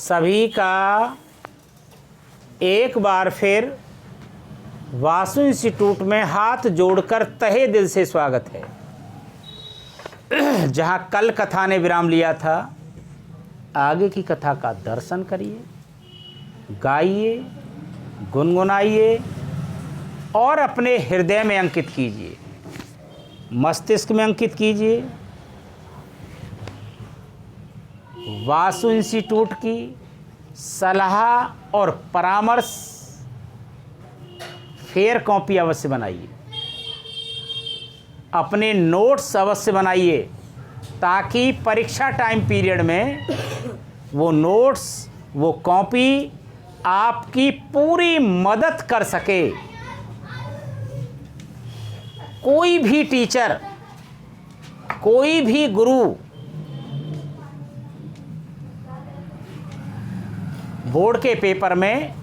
सभी का एक बार फिर वासु इंस्टीट्यूट में हाथ जोड़कर तहे दिल से स्वागत है। जहां कल कथा ने विराम लिया था, आगे की कथा का दर्शन करिए, गाइए, गुनगुनाइए और अपने हृदय में अंकित कीजिए, मस्तिष्क में अंकित कीजिए। वासु इंस्टीट्यूट की सलाह और परामर्श फेयर कॉपी अवश्य बनाइए, अपने नोट्स अवश्य बनाइए, ताकि परीक्षा टाइम पीरियड में वो नोट्स, वो कॉपी आपकी पूरी मदद कर सके। कोई भी टीचर, कोई भी गुरु बोर्ड के पेपर में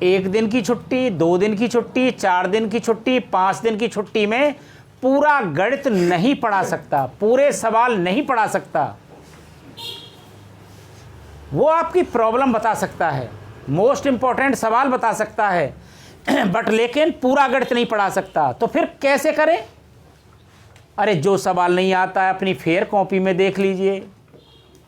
1 दिन की छुट्टी, 2 दिन की छुट्टी, 4 दिन की छुट्टी, 5 दिन की छुट्टी में पूरा गणित नहीं पढ़ा सकता, पूरे सवाल नहीं पढ़ा सकता। वो आपकी प्रॉब्लम बता सकता है, मोस्ट इंपॉर्टेंट सवाल बता सकता है, बट लेकिन पूरा गणित नहीं पढ़ा सकता। तो फिर कैसे करें? अरे जो सवाल नहीं आता है अपनी फेयर कॉपी में देख लीजिए,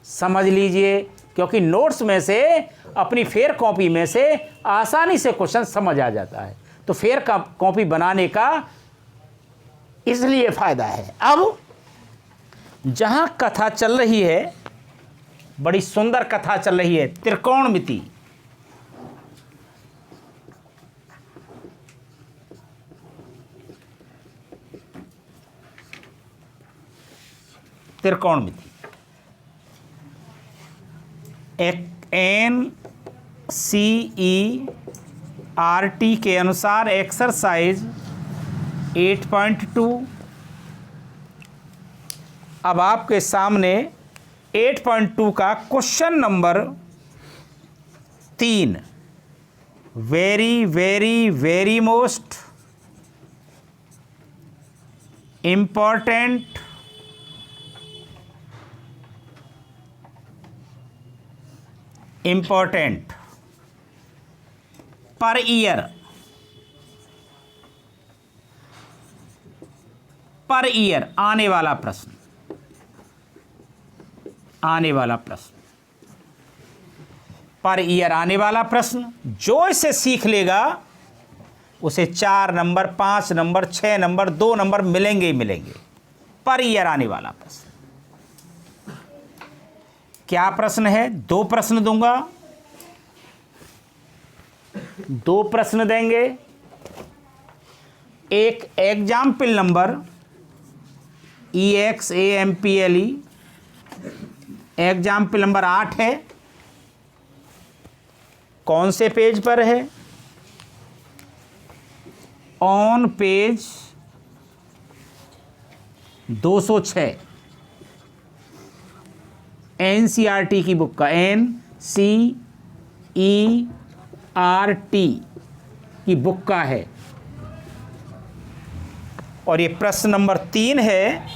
समझ लीजिए, क्योंकि नोट्स में से, अपनी फेयर कॉपी में से आसानी से क्वेश्चन समझ आ जाता है। तो फेयर कॉपी बनाने का इसलिए फायदा है। अब जहां कथा चल रही है, बड़ी सुंदर कथा चल रही है, त्रिकोणमिति। त्रिकोणमिति NCERT के अनुसार एक्सरसाइज 8.2। अब आपके सामने 8.2 का question number 3, very very very most important per year आने वाला प्रश्न, पर ईयर आने वाला प्रश्न। जो इसे सीख लेगा उसे 4 नंबर, 5 नंबर, 6 नंबर, 2 नंबर मिलेंगे ही मिलेंगे। पर ईयर आने वाला प्रश्न। क्या प्रश्न है? 2 प्रश्न दूंगा, 2 प्रश्न देंगे। एक example number EXAMPLE, example number 8 है। कौन से पेज पर है? ऑन पेज 206 NCERT की बुक का, NCERT की बुक का है। और ये प्रश्न नंबर 3 है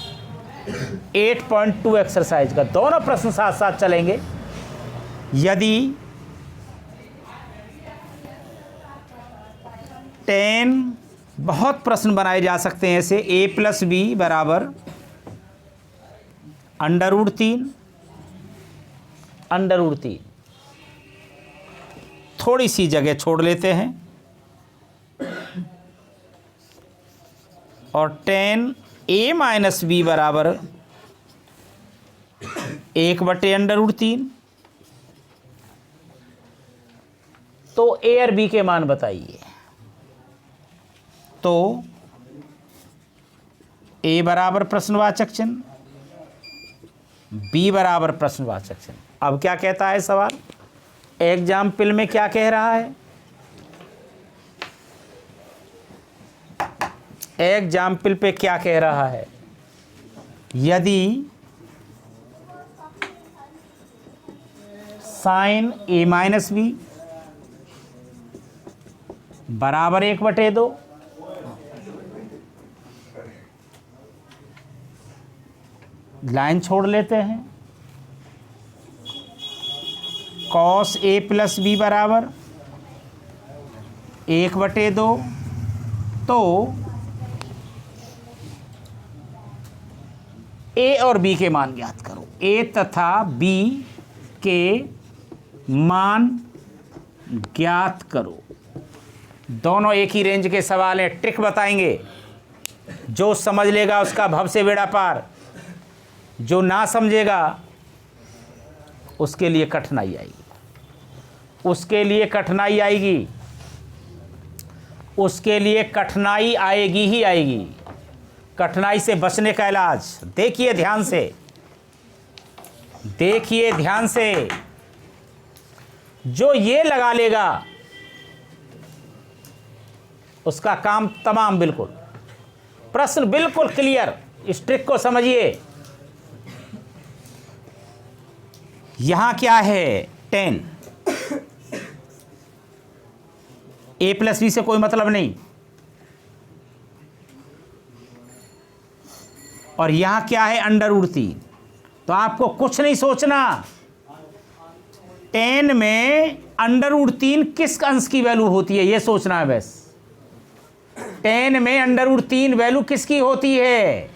8.2 एक्सरसाइज का। दोनों प्रश्न साथ साथ चलेंगे। यदि 10 बहुत प्रश्न बनाए जा सकते हैं ऐसे, A+B बराबर √3 थोड़ी सी जगह छोड़ लेते हैं, और 10A-B बराबर 1/√3। तो A और B के मान बताइए। तो A बराबर प्रश्नवाचक चिन्ह, B बराबर प्रश्नवाचक चिन्ह। अब क्या कहता है सवाल? एग्जाम्पल में क्या कह रहा है? एग्जाम्पल पे क्या कह रहा है? यदि साइन A-B बराबर 1/2, लाइन छोड़ लेते हैं, कॉस ए प्लस बी बराबर 1/2। तो ए और बी के मान ज्ञात करो। ए तथा बी के मान ज्ञात करो। दोनों एक ही रेंज के सवाल हैं, ट्रिक बताएंगे। जो समझ लेगा उसका भव से बेड़ा पार, जो ना समझेगा उसके लिए कठिनाई आएगी, उसके लिए कठिनाई आएगी, उसके लिए कठिनाई आएगी ही आएगी। कठिनाई से बचने का इलाज देखिए ध्यान से, देखिए ध्यान से। जो ये लगा लेगा उसका काम तमाम। बिल्कुल प्रश्न बिल्कुल क्लियर, इस ट्रिक को समझिए। यहां क्या है 10, ए प्लस बी से कोई मतलब नहीं। और यहां क्या है √3। तो आपको कुछ नहीं सोचना, 10 में √3 किस अंश की वैल्यू होती है ये सोचना है बस। 10 में √3 वैल्यू किसकी होती है?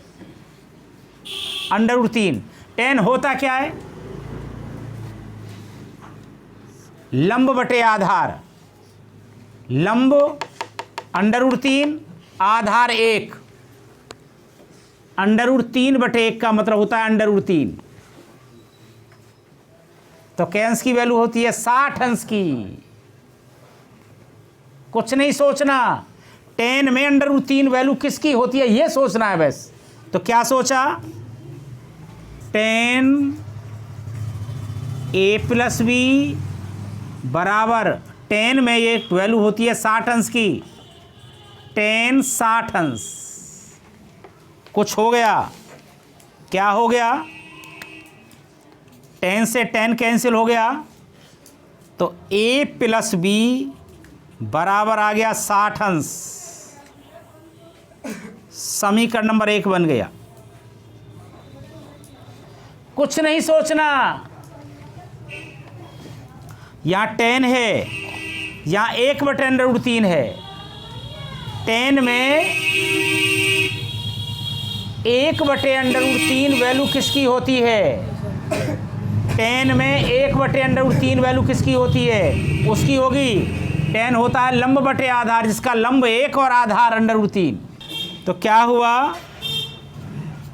√3। 10 होता क्या है? लंब बटे आधार। लंब √3, आधार 1। √3/1 का मतलब होता है √3। तो क्या अंश की वैल्यू होती है? 60 अंश की। कुछ नहीं सोचना, 10 में √3 वैल्यू किसकी होती है ये सोचना है बस। तो क्या सोचा? 10 ए प्लस बी बराबर 10 में ये वैल्यू होती है 60 अंश की। 10 60 अंश। कुछ हो गया? क्या हो गया? 10 से 10 कैंसिल हो गया, तो ए प्लस बी बराबर आ गया 60 अंश। समीकरण नंबर 1 बन गया। कुछ नहीं सोचना, यहां 10 है, यहां 1/√3 है। 10 में 1/√3 वैल्यू किसकी होती है? 10 में 1/√3 वैल्यू किसकी होती है? उसकी होगी। 10 होता है लंब बटे आधार, जिसका लंब 1 और आधार √3। तो क्या हुआ?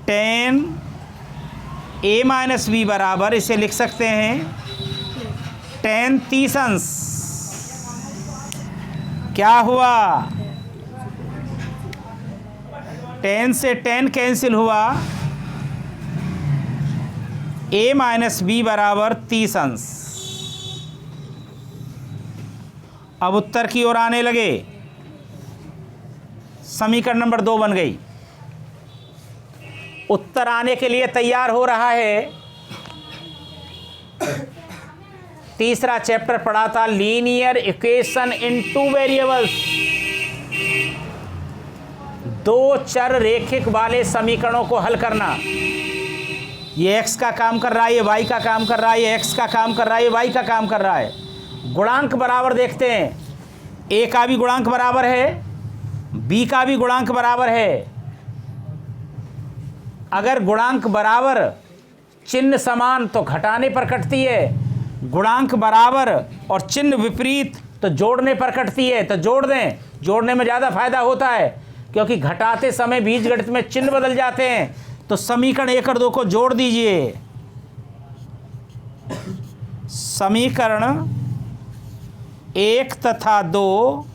10 a माइनस बी बराबर, इसे लिख सकते हैं 10 30 अंश। क्या हुआ? 10 से 10 कैंसिल हुआ, a माइनस बी बराबर 30 अंश। अब उत्तर की ओर आने लगे। समीकरण नंबर 2 बन गई। उत्तर आने के लिए तैयार हो रहा है। तीसरा चैप्टर पढ़ा था लीनियर इक्वेशन इन 2 वेरिएबल्स। 2 चर रेखिक वाले समीकरणों को हल करना। ये x का काम कर रहा है, ये y का काम कर रहा है, ये x का काम कर रहा है, ये y का काम कर रहा है। गुणांक बराबर देखते हैं, a का भी गुणांक बराबर है, b का भी गुणांक बराबर है। अगर गुणांक बराबर, चिन्ह समान तो घटाने पर कटती है। गुणांक बराबर और चिन्ह विपरीत तो जोड़ने पर कटती है। तो जोड़ दें, जोड़ने में ज़्यादा फायदा होता है, क्योंकि घटाते समय बीजगणित में चिन्ह बदल जाते हैं। तो समीकरण 1 और 2 को जोड़ दीजिए। समीकरण 1 तथा 2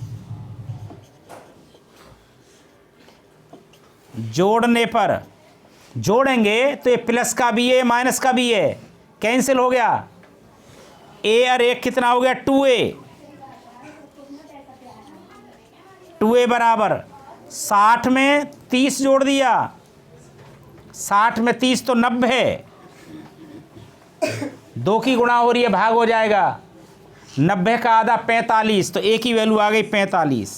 जोड़ने पर, जोड़ेंगे तो ये प्लस का भी है, माइनस का भी है, कैंसिल हो गया। a और 1 कितना हो गया? 2a। 2a बराबर 60 में 30 जोड़ दिया, 60 में 30 तो 90 है। 2 की गुणा हो रही है, भाग हो जाएगा। 90 का आधा 45, तो a की वैल्यू आ गई 45।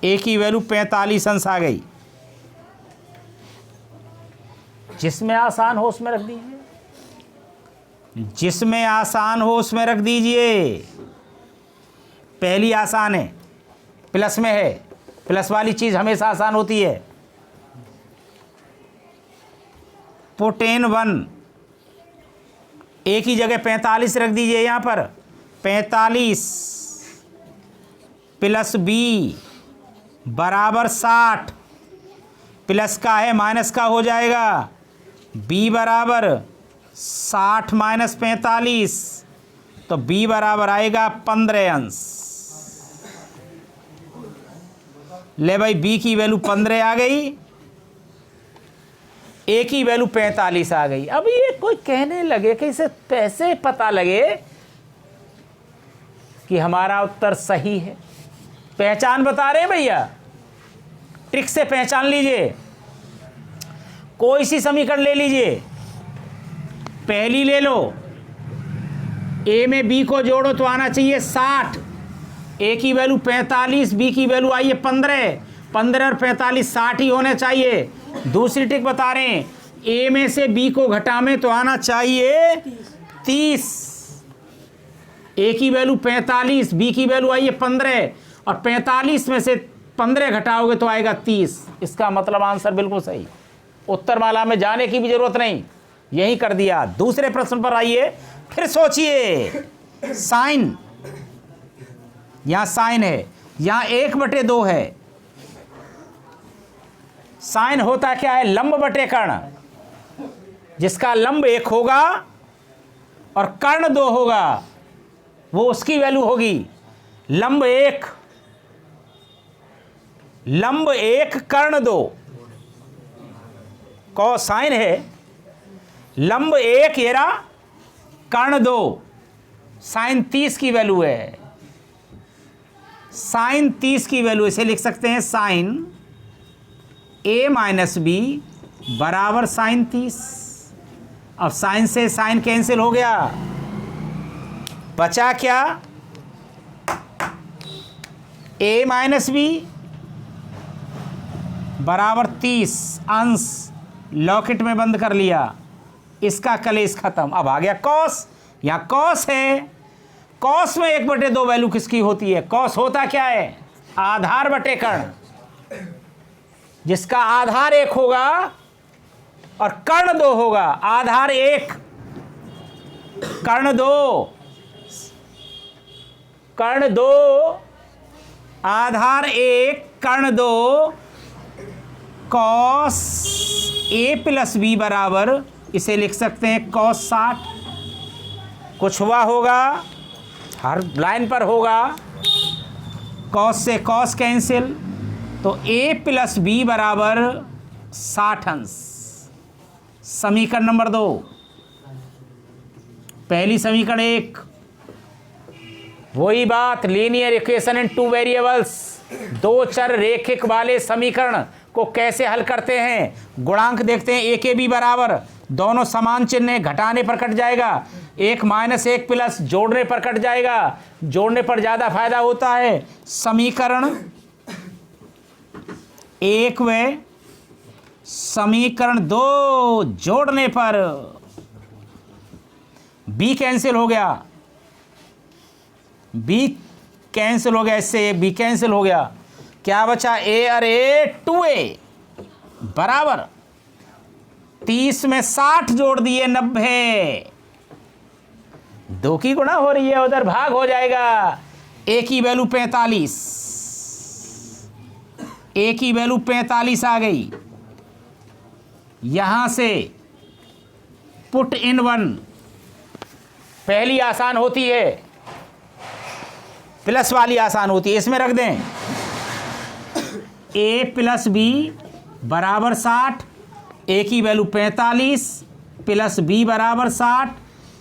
a की वैल्यू 45 अंश आ गई। जिसमें आसान हो उसमें रख दीजिए, जिसमें आसान हो उसमें रख दीजिए। पहली आसान है, प्लस में है, प्लस वाली चीज़ हमेशा आसान होती है। पुट इन 1, एक ही जगह 45 रख दीजिए यहाँ पर। 45 प्लस बी बराबर 60, प्लस का है माइनस का हो जाएगा। बी बराबर 60 माइनस 45, तो बी बराबर आएगा 15 अंश। ले भाई, बी की वैल्यू 15 आ गई, ए की वैल्यू 45 आ गई। अब ये कोई कहने लगे कि इसे कैसे पता लगे कि हमारा उत्तर सही है? पहचान बता रहे हैं भैया, ट्रिक से पहचान लीजिए। कोई सी समीकरण ले लीजिए, पहली ले लो, ए में बी को जोड़ो तो आना चाहिए 60, ए की वैल्यू 45, बी की वैल्यू आई है 15, 15 और 45 60 ही होने चाहिए। दूसरी ट्रिक बता रहे हैं, ए में से बी को घटावें तो आना चाहिए 30, ए की वैल्यू 45, बी की वैल्यू आई है 15, और 45 में से 15 घटाओगे तो आएगा 30। इसका मतलब आंसर बिल्कुल सही। उत्तर माला में जाने की भी जरूरत नहीं, यही कर दिया। दूसरे प्रश्न पर आइए, फिर सोचिए। साइन, यहां साइन है, यहां 1/2 है। साइन होता क्या है? लंब बटे कर्ण, जिसका लंब 1 होगा और कर्ण 2 होगा, वो उसकी वैल्यू होगी। लंब 1 कर्ण 2, कोसाइन है। लंब 1 येरा, कर्ण 2, साइन 30 की वैल्यू है। साइन 30 की वैल्यू इसे लिख सकते हैं साइन ए माइनस बी बराबर साइन 30। अब साइन से साइन कैंसिल हो गया, बचा क्या? ए माइनस बी बराबर 30 अंश, लॉकेट में बंद कर लिया, इसका कलेश खत्म। अब आ गया कॉस, यहाँ कॉस है। कॉस में 1/2 वैल्यू किसकी होती है? कॉस होता क्या है? आधार बटे कर्ण, जिसका आधार 1 होगा और कर्ण 2 होगा। आधार 1 कर्ण 2, कर्ण 2, आधार 1 कर्ण 2, कॉस ए प्लस बी बराबर, इसे लिख सकते हैं कॉस 60। कुछ हुआ होगा, हर लाइन पर होगा। कॉस से कॉस कैंसिल, तो ए प्लस बी बराबर 60 अंश। समीकरण नंबर 2, पहली समीकरण 1, वही बात, लीनियर इक्वेशन इन 2 वेरिएबल्स, 2 चर रेखिक वाले समीकरण को कैसे हल करते हैं? गुणांक देखते हैं, ए के बी बराबर, दोनों समान चिन्ह है, घटाने पर कट जाएगा। 1 माइनस 1 प्लस, जोड़ने पर कट जाएगा, जोड़ने पर ज़्यादा फायदा होता है। समीकरण 1 व समीकरण 2 जोड़ने पर बी कैंसिल हो गया, बी कैंसिल हो गया, इससे बी कैंसिल हो गया। क्या बचा? ए और ए 2a बराबर 30 में 60 जोड़ दिए 90, 2 की गुणा हो रही है, उधर भाग हो जाएगा। ए की वैल्यू 45, ए की वैल्यू 45 आ गई। यहां से पुट इन 1, पहली आसान होती है, प्लस वाली आसान होती है, इसमें रख दें। ए प्लस बी बराबर 60, ए की वैल्यू 45 प्लस बी बराबर 60,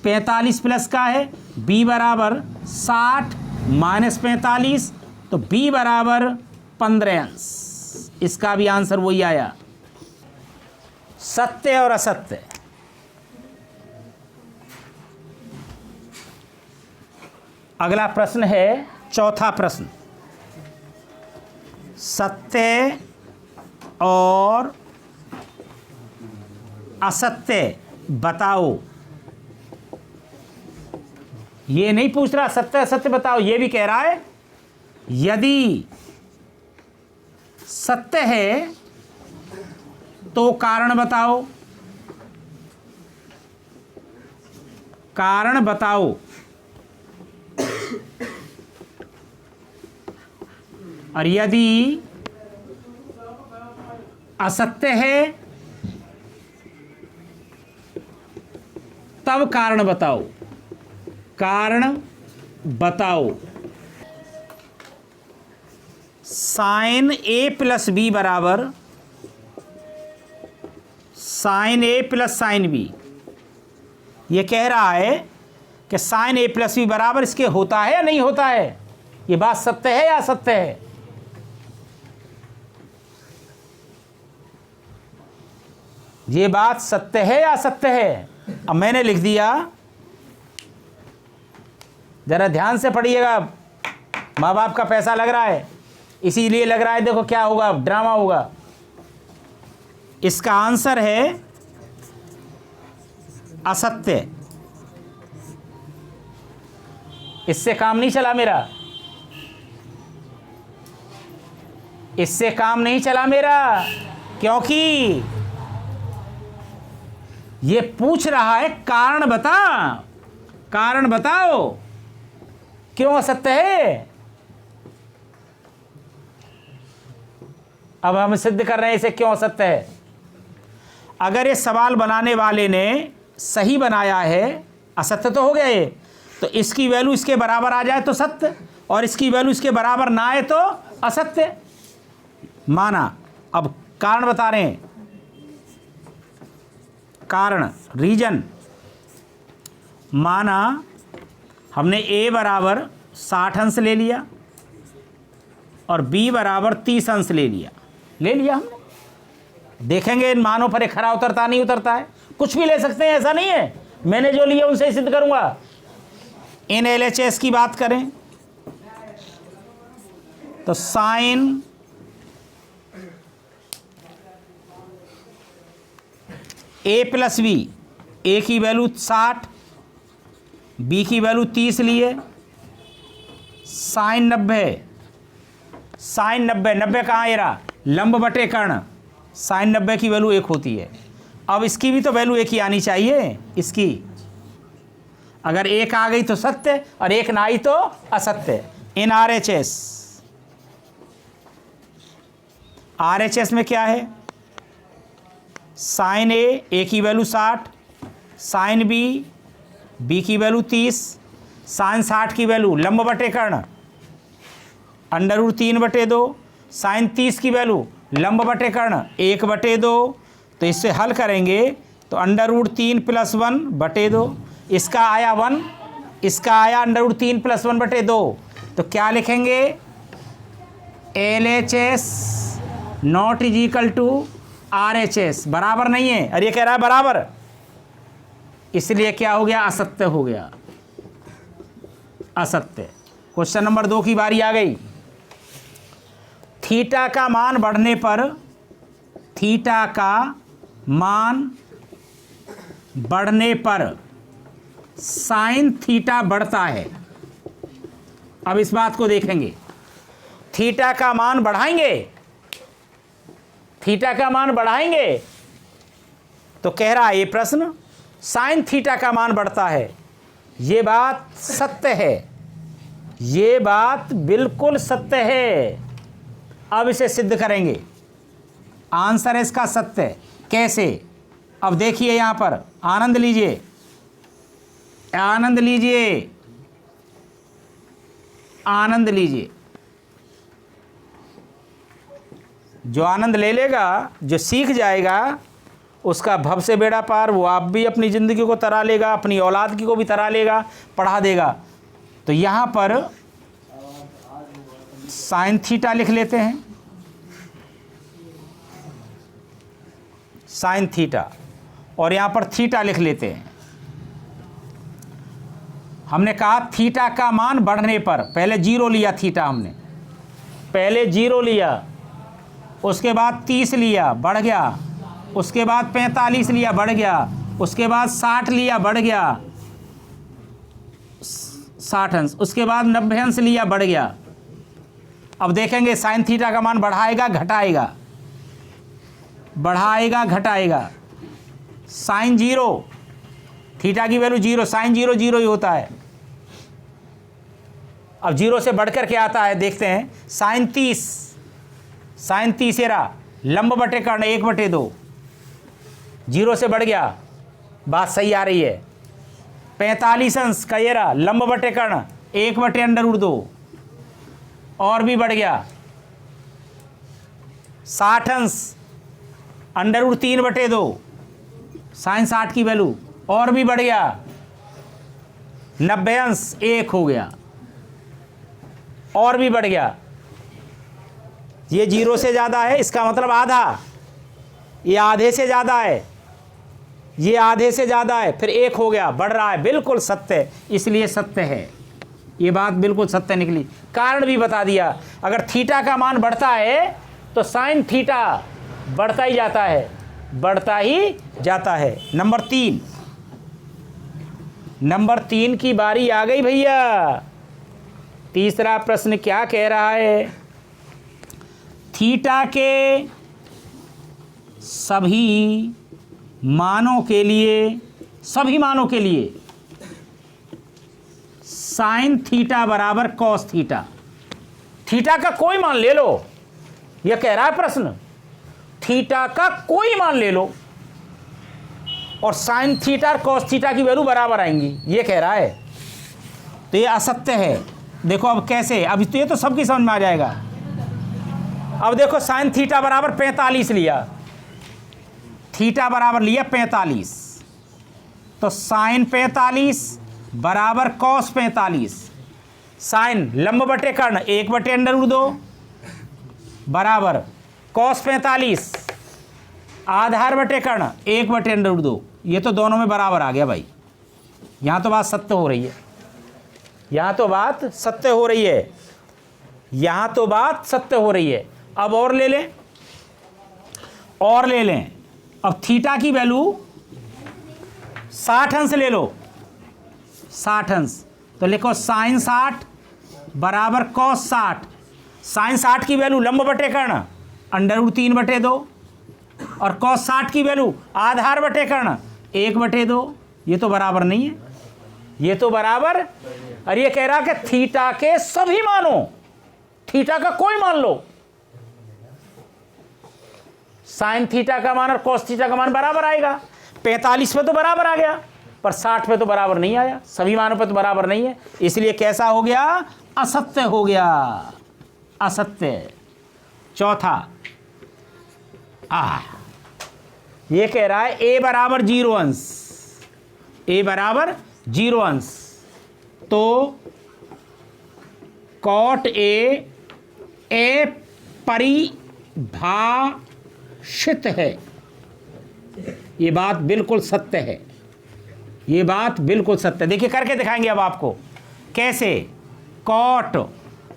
45 प्लस का है, बी बराबर 60 माइनस 45, तो बी बराबर 15 अंश। इसका भी आंसर वही आया। सत्य और असत्य, अगला प्रश्न है चौथा प्रश्न। सत्य और असत्य बताओ। ये नहीं पूछ रहा सत्य असत्य बताओ, ये भी कह रहा है यदि सत्य है तो कारण बताओ, कारण बताओ। और यदि असत्य है तब कारण बताओ, कारण बताओ। साइन ए प्लस बी बराबर साइन ए प्लस साइन बी। ये कह रहा है कि साइन ए प्लस बी बराबर इसके होता है या नहीं होता है। ये बात सत्य है या असत्य है? ये बात सत्य है या असत्य है? अब मैंने लिख दिया, जरा ध्यान से पढ़िएगा, माँ बाप का पैसा लग रहा है इसीलिए लग रहा है। देखो क्या होगा, ड्रामा होगा। इसका आंसर है असत्य। इससे काम नहीं चला मेरा, इससे काम नहीं चला मेरा, क्योंकि ये पूछ रहा है कारण बता, कारण बताओ क्यों असत्य है। अब हम सिद्ध कर रहे हैं इसे क्यों असत्य है। अगर ये सवाल बनाने वाले ने सही बनाया है, असत्य तो हो गया ये, तो इसकी वैल्यू इसके बराबर आ जाए तो सत्य, और इसकी वैल्यू इसके बराबर ना आए तो असत्य माना। अब कारण बता रहे हैं, कारण रीजन माना हमने a बराबर 60 अंश ले लिया और b बराबर 30 अंश ले लिया हमने। देखेंगे इन मानों पर खरा उतरता नहीं उतरता है। कुछ भी ले सकते हैं, ऐसा नहीं है मैंने जो लिया उनसे सिद्ध करूंगा। इन LHS की बात करें तो साइन a प्लस बी, ए की वैल्यू 60, बी की वैल्यू 30 लिए, साइन 90, साइन 90 कहाँ आ रहा, लंब बटे कर्ण, साइन 90 की वैल्यू 1 होती है। अब इसकी भी तो वैल्यू 1 ही आनी चाहिए। इसकी अगर 1 आ गई तो सत्य और 1 ना आई तो असत्य। इन RHS में क्या है, साइन ए की वैल्यू 60, साइन बी की वैल्यू 30, साइन 60 की वैल्यू लंब बटे कर्ण √3/2, साइन 30 की वैल्यू लंब बटे कर्ण 1/2। तो इससे हल करेंगे तो √3 + 1/2, इसका आया 1, इसका आया √3 + 1/2। तो क्या लिखेंगे, LHS not is equal to RHS। बराबर नहीं है, और ये कह रहा है बराबर, इसलिए क्या हो गया, असत्य हो गया, असत्य। क्वेश्चन नंबर 2 की बारी आ गई। थीटा का मान बढ़ने पर, थीटा का मान बढ़ने पर साइन थीटा बढ़ता है। अब इस बात को देखेंगे, थीटा का मान बढ़ाएंगे, थीटा का मान बढ़ाएंगे तो कह रहा है ये प्रश्न साइन थीटा का मान बढ़ता है। ये बात सत्य है, ये बात बिल्कुल सत्य है। अब इसे सिद्ध करेंगे, आंसर है इसका सत्य। कैसे, अब देखिए यहां पर, आनंद लीजिए, आनंद लीजिए, आनंद लीजिए। जो आनंद ले लेगा, जो सीख जाएगा, उसका भव से बेड़ा पार। वो आप भी अपनी ज़िंदगी को तरा लेगा, अपनी औलाद की को भी तरा लेगा, पढ़ा देगा। तो यहाँ पर साइन थीटा लिख लेते हैं, साइन थीटा, और यहाँ पर थीटा लिख लेते हैं। हमने कहा थीटा का मान बढ़ने पर, पहले 0 लिया थीटा, हमने पहले 0 लिया, उसके बाद 30 लिया, बढ़ गया, उसके बाद 45 लिया, बढ़ गया, उसके बाद 60 लिया, बढ़ गया 60 अंश, उसके बाद 90 अंश लिया, बढ़ गया। अब देखेंगे साइन थीटा का मान बढ़ाएगा घटाएगा, बढ़ाएगा घटाएगा। साइन 0, थीटा की वैल्यू 0, साइन 0 0 ही होता है। अब 0 से बढ़कर क्या आता है देखते हैं। साइन 30, साइन 30 एरा लंब बटे कर्ण 1/2, 0 से बढ़ गया, बात सही आ रही है। 45 अंश का एरा लंब बटे कर्ण 1/√2, और भी बढ़ गया। 60 अंश √3/2, साइन 60 की वैल्यू, और भी बढ़ गया। 90 अंश 1 हो गया, और भी बढ़ गया। ये 0 से ज़्यादा है, इसका मतलब आधा, ये आधे से ज़्यादा है, ये आधे से ज़्यादा है, फिर 1 हो गया, बढ़ रहा है, बिल्कुल सत्य, इसलिए सत्य है। ये बात बिल्कुल सत्य निकली। कारण भी बता दिया, अगर थीटा का मान बढ़ता है तो साइन थीटा बढ़ता ही जाता है, बढ़ता ही जाता है। नंबर 3, नंबर 3 की बारी आ गई भैया। तीसरा प्रश्न क्या कह रहा है? थीटा के सभी मानों के लिए, सभी मानों के लिए साइन थीटा बराबर कॉस थीटा। थीटा का कोई मान ले लो, यह कह रहा है प्रश्न, थीटा का कोई मान ले लो और साइन थीटा और कॉस थीटा की वैल्यू बराबर आएंगी, ये कह रहा है। तो ये असत्य है। देखो अब कैसे, अब तो ये तो सबकी समझ में आ जाएगा। अब देखो साइन थीटा बराबर 45 लिया, थीटा बराबर लिया 45, तो साइन 45 बराबर कॉस 45, साइन लंब बटे कर्ण 1/√2 बराबर कॉस 45 आधार बटे कर्ण 1/√2। ये तो दोनों में बराबर आ गया भाई। यहाँ तो बात सत्य हो रही है, यहाँ तो बात सत्य हो रही है, यहाँ तो बात सत्य हो रही है। अब और ले लें, और ले लें। अब थीटा की वैल्यू 60 अंश ले लो, 60 अंश, तो लिखो साइन 60 बराबर कॉस 60। साइन 60 की वैल्यू लंब बटे कर्ण √3/2 और कॉस 60 की वैल्यू आधार बटे कर्ण 1/2। ये तो बराबर नहीं है, ये तो बराबर। और ये कह रहा कि थीटा के सभी मानो, थीटा का कोई मान लो, साइन थीटा का मान और कॉस थीटा का मान बराबर आएगा। 45 पे तो बराबर आ गया, पर 60 पे तो बराबर नहीं आया, सभी मानों पे तो बराबर नहीं है, इसलिए कैसा हो गया? असत्य हो गया, असत्य। चौथा, ये कह रहा है a बराबर 0 अंश, a बराबर 0 अंश, तो कॉट ए परिभाषित है। ये बात बिल्कुल सत्य है, ये बात बिल्कुल सत्य। देखिए करके दिखाएंगे अब आपको कैसे। कॉट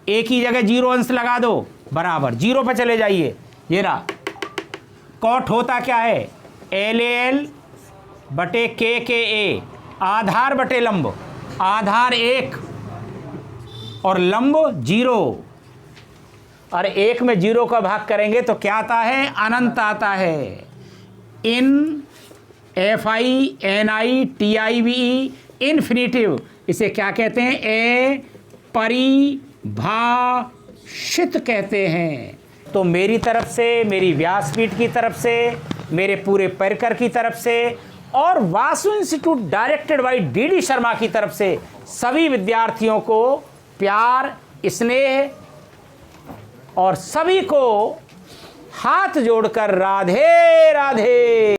ए की जगह 0 अंश लगा दो, बराबर 0 पे चले जाइए। ये रहा, कॉट होता क्या है? LAL बटे KKA, आधार बटे लंब, आधार 1 और लंब 0, और 1 में 0 का भाग करेंगे तो क्या आता है? अनंत आता है। इन FINITIVE इन्फिनिटिव, इसे क्या कहते हैं? ए परिभाषित कहते हैं। तो मेरी तरफ से, मेरी व्यासपीठ की तरफ से, मेरे पूरे परिकर की तरफ से और Vasu institute directed by DD Sharma की तरफ से सभी विद्यार्थियों को प्यार, स्नेह और सभी को हाथ जोड़कर राधे राधे।